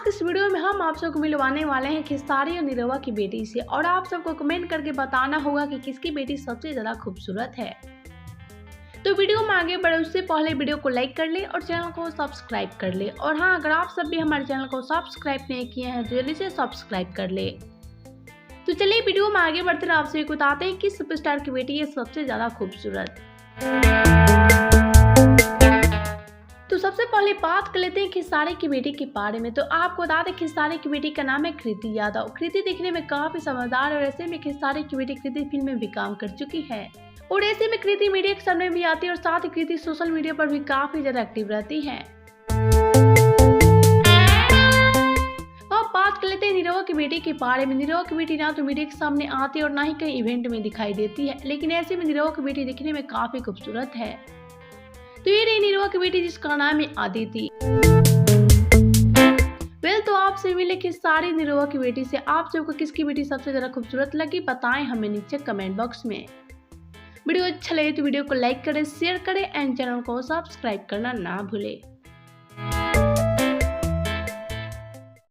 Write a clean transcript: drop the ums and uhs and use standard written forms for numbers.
के इस वीडियो में हम आप सबको मिलवाने वाले हैं खेसारी और निरहुआ की बेटी से, और आप सबको कमेंट करके बताना होगा कि किसकी बेटी सबसे ज़्यादा खूबसूरत है। तो वीडियो में आगे बढ़े उससे पहले वीडियो को लाइक कर ले और चैनल को सब्सक्राइब कर ले। और हाँ, अगर आप सब भी हमारे चैनल को सब्सक्राइब नहीं किए हैं तो जल्दी से सब्सक्राइब कर ले। तो चलिए वीडियो में आगे बढ़ते हुए आपसे बताते हैं कि सुपरस्टार की बेटी है सबसे ज़्यादा खूबसूरत। तो सबसे पहले बात कर लेते हैं खेसारी की बेटी के बारे में। तो आपको बता दें खेसारी की बेटी का नाम है कृति यादव। कृति दिखने में काफी समझदार और ऐसे में खेसारी की बेटी कृति फिल्म में भी काम कर चुकी है और ऐसे में कृति मीडिया के सामने भी आती है और साथ ही कृति सोशल मीडिया पर भी काफी ज्यादा एक्टिव रहती है। अब बात कर लेते हैं निरहुआ की बेटी के बारे में। निरहुआ की बेटी ना तो मीडिया के सामने आती है और ना ही कहीं इवेंट में दिखाई देती है, लेकिन ऐसे में निरहुआ की बेटी दिखने में काफी खूबसूरत है। तो ये रही निरहुआ की बेटी जिसका नाम है आदिति। तो आपसे मिले खेसारी निरहुआ की बेटी से आप सबको किसकी बेटी सबसे ज्यादा खूबसूरत लगी बताएं हमें नीचे कमेंट बॉक्स में। वीडियो अच्छा लगे तो वीडियो को लाइक करें, शेयर करें एंड चैनल को सब्सक्राइब करना ना भूलें।